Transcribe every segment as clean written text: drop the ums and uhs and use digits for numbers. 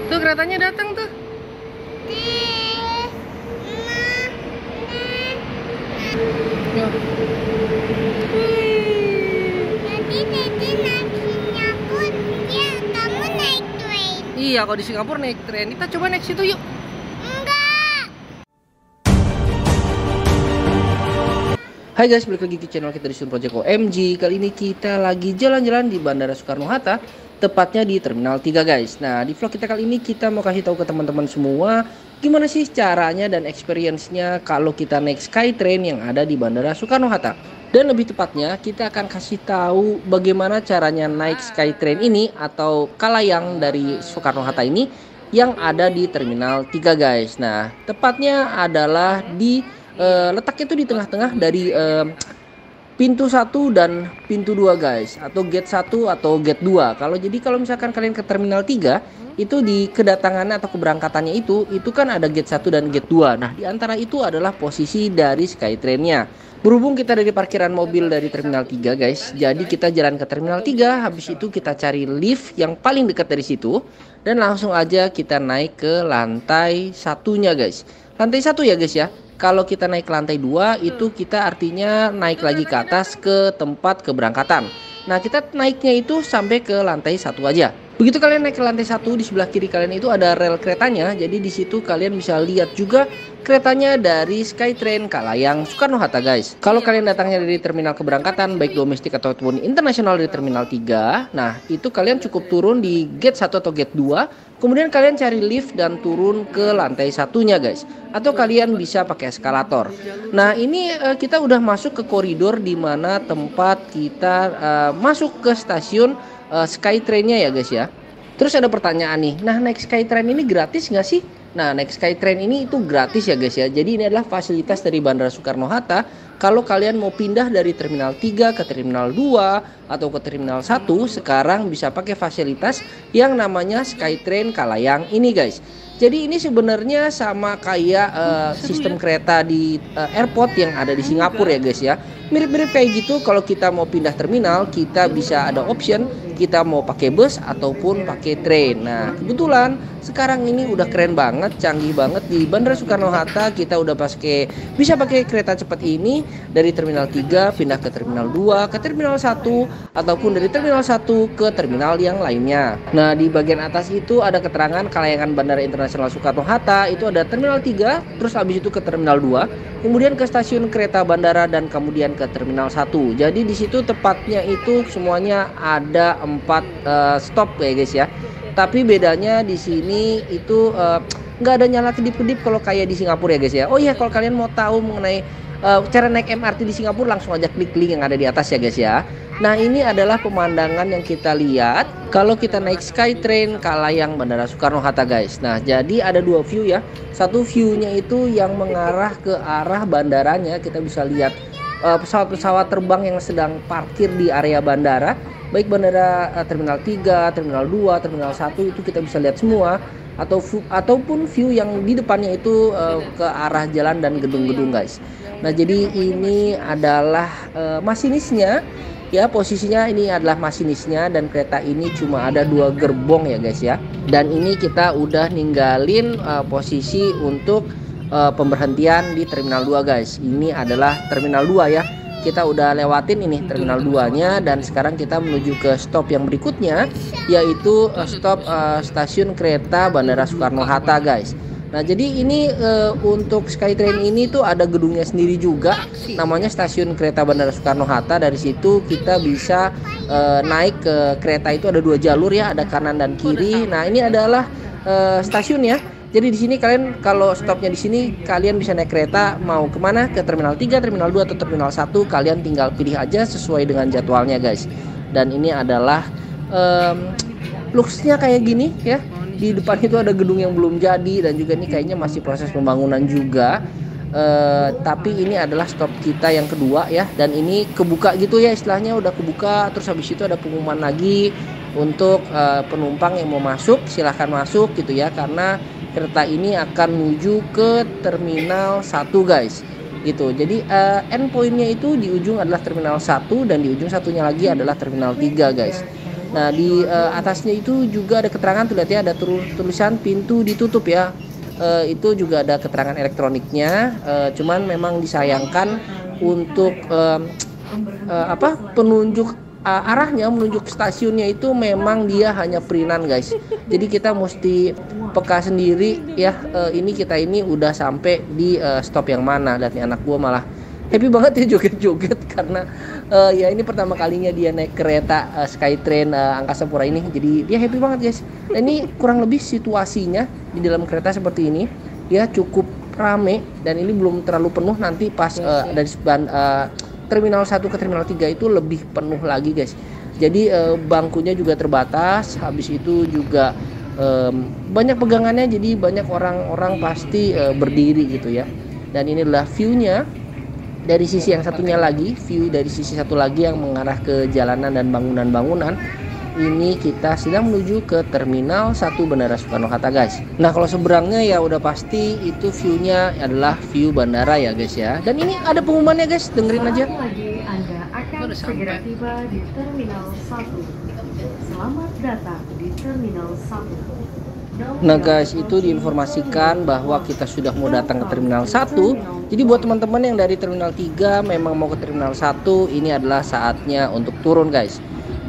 Tuh keretanya datang tuh. Yo. Iya, kalau di Singapura naik tren. Kita coba naik situ yuk. Hai guys, balik lagi ke channel kita di Sun Project OMG. Kali ini kita lagi jalan-jalan di Bandara Soekarno-Hatta, tepatnya di Terminal 3 guys. Nah, di vlog kita kali ini kita mau kasih tahu ke teman-teman semua gimana sih caranya dan experience-nya kalau kita naik Skytrain yang ada di Bandara Soekarno-Hatta. Dan lebih tepatnya kita akan kasih tahu bagaimana caranya naik Skytrain ini atau kalayang dari Soekarno-Hatta ini yang ada di Terminal 3 guys. Nah, tepatnya adalah di letaknya itu di tengah-tengah dari pintu 1 dan pintu 2 guys, atau gate 1 atau gate 2. Kalau misalkan kalian ke Terminal 3 itu di kedatangannya atau keberangkatannya itu kan ada gate 1 dan gate 2. Nah, di antara itu adalah posisi dari Skytrain-nya. Berhubung kita ada di parkiran mobil dari Terminal 3 guys, jadi kita jalan ke Terminal 3, habis itu kita cari lift yang paling dekat dari situ dan langsung aja kita naik ke lantai satunya guys. Lantai 1 ya guys ya. Kalau kita naik ke lantai 2 itu kita artinya naik lagi ke atas ke tempat keberangkatan. Nah, kita naiknya itu sampai ke lantai 1 aja. Begitu kalian naik ke lantai 1, di sebelah kiri kalian itu ada rel keretanya. Jadi di situ kalian bisa lihat juga keretanya dari Skytrain Kalayang Soekarno-Hatta guys. Kalau kalian datangnya dari terminal keberangkatan baik domestik ataupun internasional dari Terminal 3, nah itu kalian cukup turun di gate 1 atau gate 2. Kemudian kalian cari lift dan turun ke lantai satunya guys. Atau kalian bisa pakai eskalator. Nah, ini kita udah masuk ke koridor di mana tempat kita masuk ke stasiun Skytrain-nya ya guys ya. Terus ada pertanyaan nih, nah naik Skytrain ini gratis nggak sih? Nah, naik Skytrain ini itu gratis ya guys ya. Jadi ini adalah fasilitas dari Bandara Soekarno-Hatta. Kalau kalian mau pindah dari Terminal 3 ke Terminal 2 atau ke Terminal 1, sekarang bisa pakai fasilitas yang namanya Skytrain Kalayang ini guys. Jadi ini sebenarnya sama kayak sistem kereta di airport yang ada di Singapura ya guys ya. Mirip-mirip kayak gitu. Kalau kita mau pindah terminal, kita bisa ada option kita mau pakai bus ataupun pakai train. Nah, kebetulan sekarang ini udah keren banget, canggih banget di Bandara Soekarno-Hatta. Kita udah bisa pakai kereta cepat ini dari Terminal 3 pindah ke Terminal 2, ke Terminal 1 ataupun dari Terminal 1 ke terminal yang lainnya. Nah, di bagian atas itu ada keterangan Kalayangan Bandara Internasional Soekarno-Hatta, itu ada Terminal 3, terus habis itu ke Terminal 2, kemudian ke stasiun kereta bandara dan kemudian ke Terminal 1. Jadi di situ tepatnya itu semuanya ada 4 stop ya guys ya. Tapi bedanya di sini itu nggak ada nyala kedip-kedip kalau kayak di Singapura ya guys ya. Oh iya, kalau kalian mau tahu mengenai cara naik MRT di Singapura, langsung aja klik link yang ada di atas ya guys ya. Nah, ini adalah pemandangan yang kita lihat kalau kita naik Skytrain Kalayang Bandara Soekarno-Hatta guys. Nah, jadi ada 2 view ya. Satu view-nya itu yang mengarah ke arah bandaranya. Kita bisa lihat pesawat-pesawat terbang yang sedang parkir di area bandara. Baik bandara Terminal 3, Terminal 2, Terminal 1 itu kita bisa lihat semua. Ataupun view yang di depannya itu ke arah jalan dan gedung-gedung guys. Nah, jadi ini adalah masinisnya. Ya, posisinya ini adalah masinisnya dan kereta ini cuma ada 2 gerbong ya guys ya. Dan ini kita udah ninggalin posisi untuk pemberhentian di Terminal 2 guys. Ini adalah Terminal 2 ya. Kita udah lewatin ini Terminal 2-nya dan sekarang kita menuju ke stop yang berikutnya, yaitu stop stasiun kereta Bandara Soekarno-Hatta guys. Nah, jadi ini untuk Skytrain ini tuh ada gedungnya sendiri juga, namanya Stasiun Kereta Bandara Soekarno-Hatta. Dari situ kita bisa naik ke kereta, itu ada 2 jalur ya, ada kanan dan kiri. Nah, ini adalah stasiun ya. Jadi di sini kalian kalau stopnya di sini, kalian bisa naik kereta mau kemana, ke Terminal 3, Terminal 2 atau Terminal 1, kalian tinggal pilih aja sesuai dengan jadwalnya guys. Dan ini adalah looks-nya kayak gini ya. Di depan itu ada gedung yang belum jadi dan juga ini kayaknya masih proses pembangunan juga. Tapi ini adalah stop kita yang kedua ya, dan ini kebuka gitu ya, istilahnya udah kebuka. Terus habis itu ada pengumuman lagi untuk penumpang yang mau masuk, silahkan masuk gitu ya, karena kereta ini akan menuju ke Terminal 1 guys gitu. Jadi endpointnya itu di ujung adalah Terminal 1 dan di ujung satunya lagi adalah Terminal 3 guys. Nah di atasnya itu juga ada keterangan tuh, lihat ya, ada tulisan pintu ditutup ya. Itu juga ada keterangan elektroniknya. Cuman memang disayangkan untuk penunjuk arahnya, menunjuk stasiunnya itu memang dia hanya perinan guys. Jadi kita mesti peka sendiri ya. Ini kita ini udah sampai di stop yang mana. Lihat nih, anak gua malah happy banget ya, joget-joget karena ya ini pertama kalinya dia naik kereta Skytrain Angkasa Pura ini. Jadi dia happy banget guys. Nah, ini kurang lebih situasinya di dalam kereta seperti ini. Dia cukup rame dan ini belum terlalu penuh. Nanti pas dari Terminal 1 ke Terminal 3 itu lebih penuh lagi guys. Jadi bangkunya juga terbatas. Habis itu juga banyak pegangannya, jadi banyak orang-orang pasti berdiri gitu ya. Dan ini adalah view-nya dari sisi yang satunya lagi, view dari sisi satu lagi yang mengarah ke jalanan dan bangunan-bangunan. Ini kita sedang menuju ke Terminal 1 Bandara Soekarno-Hatta guys. Nah kalau seberangnya ya udah pasti itu view-nya adalah view bandara ya guys ya. Dan ini ada pengumumannya guys, dengerin aja. Lagi Anda akan segera tiba di Terminal 1. Selamat datang di Terminal 1. Nah guys, itu diinformasikan bahwa kita sudah mau datang ke Terminal 1. Jadi buat teman-teman yang dari Terminal 3 memang mau ke Terminal 1, ini adalah saatnya untuk turun guys.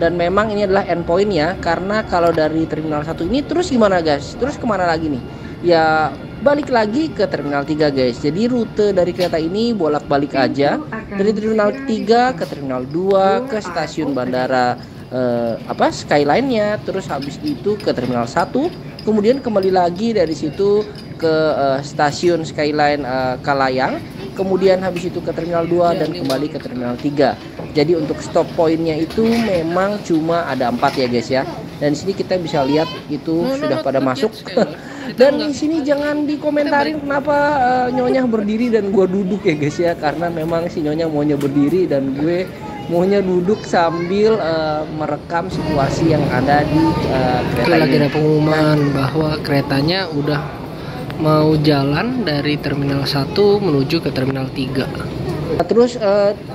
Dan memang ini adalah endpointnya, karena kalau dari Terminal 1 ini terus gimana guys? Terus kemana lagi nih? Ya balik lagi ke Terminal 3 guys. Jadi rute dari kereta ini bolak-balik aja. Dari Terminal 3 ke Terminal 2 ke stasiun bandara Skyline-nya. Terus habis itu ke Terminal 1. Kemudian kembali lagi dari situ ke stasiun Skyline Kalayang, kemudian habis itu ke Terminal 2 dan kembali ke Terminal 3. Jadi untuk stop pointnya itu memang cuma ada 4 ya guys ya. Dan di sini kita bisa lihat itu sudah pada masuk. Dan di sini jangan dikomentarin kenapa Nyonya berdiri dan gua duduk ya guys ya, karena memang si Nyonya maunya berdiri dan gue maunya duduk sambil merekam situasi yang ada di kereta ini. Lagi ada pengumuman bahwa keretanya udah mau jalan dari Terminal 1 menuju ke Terminal 3. Terus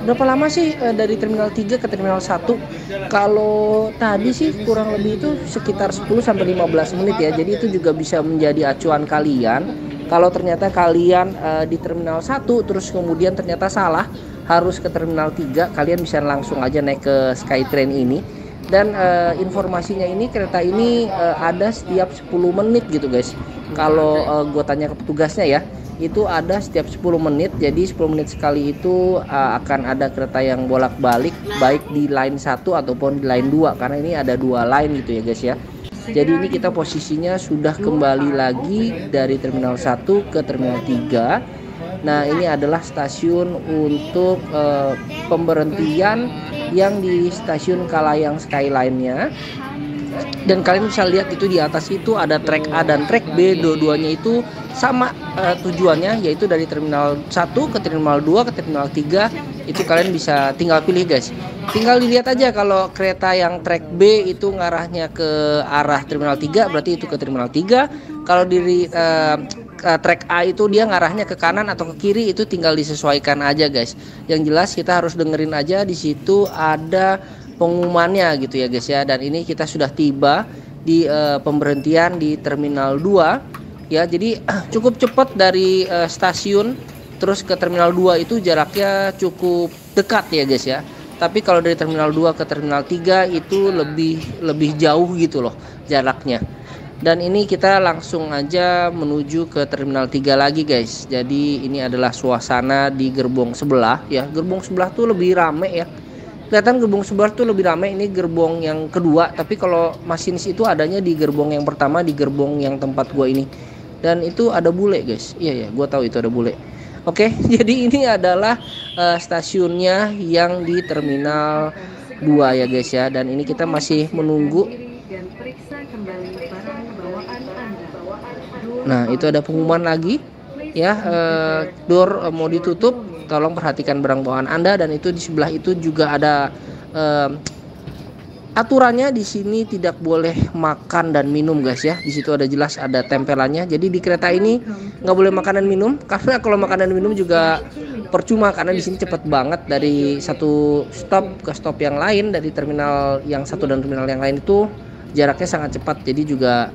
berapa lama sih dari Terminal 3 ke Terminal 1? Kalau tadi sih kurang lebih itu sekitar 10-15 menit ya. Jadi itu juga bisa menjadi acuan kalian. Kalau ternyata kalian di Terminal 1 terus kemudian ternyata salah, harus ke Terminal 3, kalian bisa langsung aja naik ke Skytrain ini. Dan informasinya ini kereta ini ada setiap 10 menit gitu guys. Kalau gue tanya ke petugasnya ya, itu ada setiap 10 menit. Jadi 10 menit sekali itu akan ada kereta yang bolak-balik, baik di line 1 ataupun di line 2, karena ini ada 2 line gitu ya guys ya. Jadi ini kita posisinya sudah kembali lagi dari Terminal 1 ke Terminal 3. Nah ini adalah stasiun untuk pemberhentian yang di stasiun Kalayang Skyline-nya. Dan kalian bisa lihat itu di atas itu ada track A dan track B, dua-duanya itu sama tujuannya, yaitu dari Terminal 1 ke Terminal 2 ke Terminal 3. Itu kalian bisa tinggal pilih guys. Tinggal dilihat aja, kalau kereta yang track B itu ngarahnya ke arah Terminal 3 berarti itu ke Terminal 3. Kalau di track A itu dia ngarahnya ke kanan atau ke kiri, itu tinggal disesuaikan aja guys. Yang jelas kita harus dengerin aja, di situ ada pengumumannya gitu ya guys ya. Dan ini kita sudah tiba di pemberhentian di Terminal 2 ya. Jadi cukup cepat dari stasiun terus ke Terminal 2 itu jaraknya cukup dekat ya guys ya. Tapi kalau dari Terminal 2 ke Terminal 3 itu lebih jauh gitu loh jaraknya. Dan ini kita langsung aja menuju ke Terminal 3 lagi guys. Jadi ini adalah suasana di gerbong sebelah ya. Gerbong sebelah tuh lebih rame ya. Kelihatan gerbong sebelah tuh lebih rame. Ini gerbong yang kedua. Tapi kalau masinis itu adanya di gerbong yang pertama, di gerbong yang tempat gua ini. Dan itu ada bule guys. Iya ya, gua tahu itu ada bule. Oke, jadi ini adalah stasiunnya yang di Terminal 2 ya guys ya. Dan ini kita masih menunggu. Nah itu ada pengumuman lagi ya, door mau ditutup, tolong perhatikan barang bawaan Anda. Dan itu di sebelah itu juga ada aturannya, di sini tidak boleh makan dan minum guys ya. Di situ ada jelas ada tempelannya. Jadi di kereta ini nggak boleh makan dan minum, karena kalau makan dan minum juga percuma karena di sini cepet banget dari satu stop ke stop yang lain, dari terminal yang satu dan terminal yang lain itu jaraknya sangat cepat. Jadi juga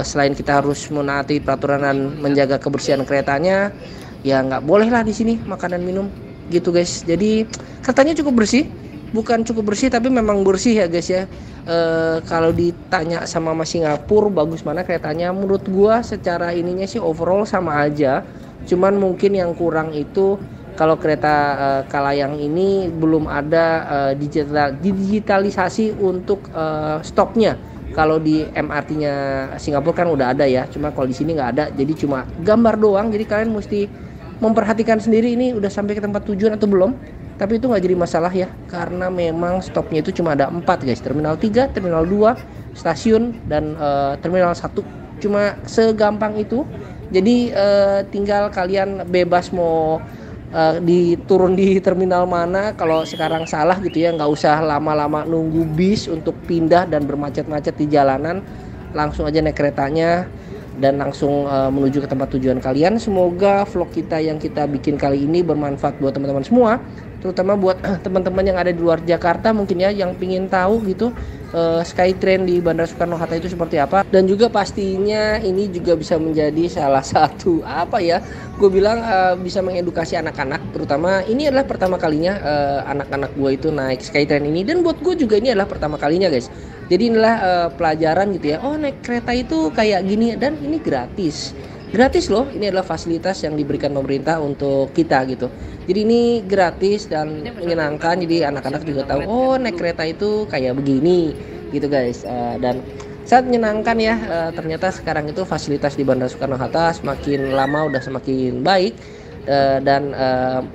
selain kita harus menaati peraturan dan menjaga kebersihan keretanya, ya nggak boleh lah di sini makan dan minum gitu guys. Jadi keretanya cukup bersih, bukan cukup bersih tapi memang bersih ya guys ya. Kalau ditanya sama Mas Singapura bagus mana keretanya, menurut gua secara ininya sih overall sama aja. Cuman mungkin yang kurang itu kalau kereta Kalayang ini belum ada digitalisasi untuk stopnya. Kalau di MRT-nya Singapura kan udah ada ya, cuma kalau di sini nggak ada, jadi cuma gambar doang. Jadi kalian mesti memperhatikan sendiri ini udah sampai ke tempat tujuan atau belum. Tapi itu nggak jadi masalah ya, karena memang stopnya itu cuma ada 4 guys, terminal 3, terminal 2, stasiun, dan terminal 1. Cuma segampang itu. Jadi tinggal kalian bebas mau diturun di terminal mana. Kalau sekarang salah gitu ya, nggak usah lama-lama nunggu bis untuk pindah dan bermacet-macet di jalanan, langsung aja naik keretanya dan langsung menuju ke tempat tujuan kalian. Semoga vlog kita yang kita bikin kali ini bermanfaat buat teman-teman semua, terutama buat teman-teman yang ada di luar Jakarta mungkin ya, yang pingin tahu gitu Skytrain di Bandara Soekarno-Hatta itu seperti apa. Dan juga pastinya ini juga bisa menjadi salah satu apa ya, gue bilang bisa mengedukasi anak-anak, terutama ini adalah pertama kalinya anak-anak gue itu naik Skytrain ini, dan buat gue juga ini adalah pertama kalinya guys. Jadi inilah pelajaran gitu ya, oh naik kereta itu kayak gini, dan ini gratis loh. Ini adalah fasilitas yang diberikan pemerintah untuk kita gitu. Jadi ini gratis dan menyenangkan, jadi anak-anak juga tahu oh naik kereta itu kayak begini gitu guys. Dan sangat menyenangkan ya. Ternyata sekarang itu fasilitas di Bandara Soekarno-Hatta semakin lama udah semakin baik. Dan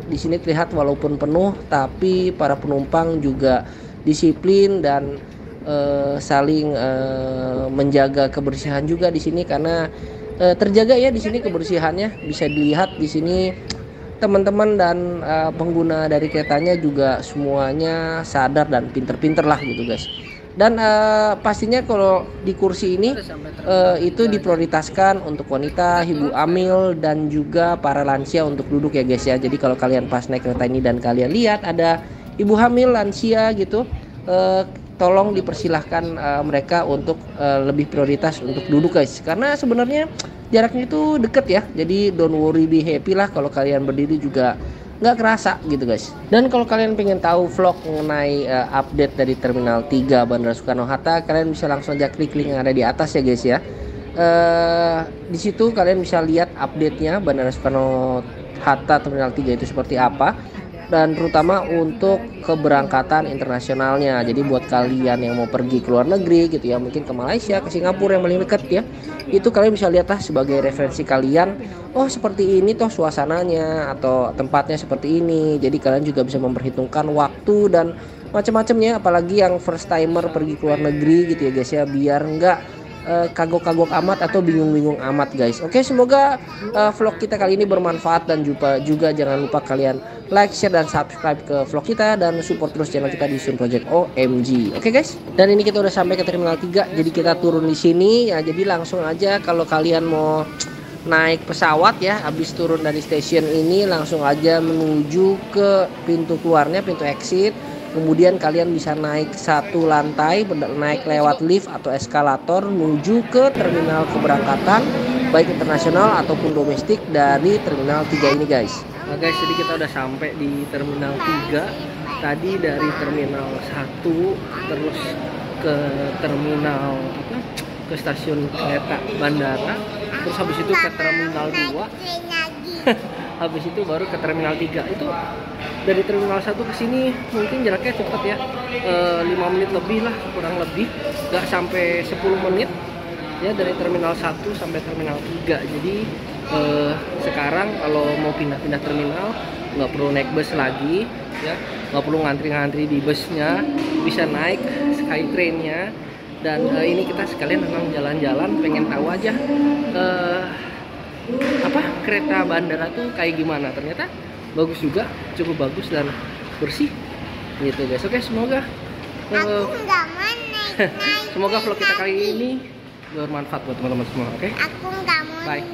di sini terlihat walaupun penuh tapi para penumpang juga disiplin dan saling menjaga kebersihan juga di sini, karena terjaga ya di sini kebersihannya. Bisa dilihat di sini teman-teman dan pengguna dari keretanya juga semuanya sadar dan pinter-pinter lah gitu guys. Dan pastinya kalau di kursi ini itu diprioritaskan untuk wanita, ibu hamil, dan juga para lansia untuk duduk ya guys ya. Jadi kalau kalian pas naik kereta ini dan kalian lihat ada ibu hamil, lansia gitu, tolong dipersilahkan mereka untuk lebih prioritas untuk duduk guys, karena sebenarnya jaraknya itu deket ya. Jadi don't worry, be happy lah, kalau kalian berdiri juga nggak kerasa gitu guys. Dan kalau kalian pengen tahu vlog mengenai update dari Terminal 3 Bandara Soekarno-Hatta, kalian bisa langsung aja klik link yang ada di atas ya guys ya. Di situ kalian bisa lihat update-nya Bandara Soekarno-Hatta Terminal 3 itu seperti apa, dan terutama untuk keberangkatan internasionalnya. Jadi buat kalian yang mau pergi ke luar negeri gitu ya, mungkin ke Malaysia, ke Singapura yang paling dekat ya, itu kalian bisa lihatlah sebagai referensi kalian. Oh seperti ini toh suasananya atau tempatnya seperti ini. Jadi kalian juga bisa memperhitungkan waktu dan macam-macamnya, apalagi yang first timer pergi ke luar negeri gitu ya guys ya, biar enggak kagok-kagok amat atau bingung-bingung amat guys. Oke, semoga vlog kita kali ini bermanfaat, dan juga jangan lupa kalian like, share, dan subscribe ke vlog kita, dan support terus channel kita di Sun Project OMG. Oke guys, dan ini kita udah sampai ke Terminal 3, jadi kita turun di sini ya. Jadi langsung aja kalau kalian mau naik pesawat ya, habis turun dari stasiun ini langsung aja menuju ke pintu keluarnya, pintu exit. Kemudian kalian bisa naik satu lantai, naik lewat lift atau eskalator menuju ke terminal keberangkatan baik internasional ataupun domestik dari Terminal 3 ini guys. Nah guys, jadi kita udah sampai di Terminal 3. Tadi dari Terminal 1 terus ke terminal ke stasiun kereta bandara, terus habis itu ke Terminal 2. Habis itu baru ke Terminal 3. Itu dari Terminal 1 ke sini mungkin jaraknya cepat ya, 5 menit lebih lah, kurang lebih, nggak sampai 10 menit ya, dari Terminal 1 sampai Terminal 3. Jadi sekarang kalau mau pindah-pindah terminal nggak perlu naik bus lagi ya, nggak perlu ngantri-ngantri di busnya, bisa naik Skytrain-nya. Dan ini kita sekalian memang jalan-jalan, pengen tahu aja kereta bandara tuh kayak gimana. Ternyata bagus juga, cukup bagus dan bersih gitu guys. Oke, semoga semoga vlog kita kali ini bermanfaat buat teman-teman semua. Oke, aku nggak mau naik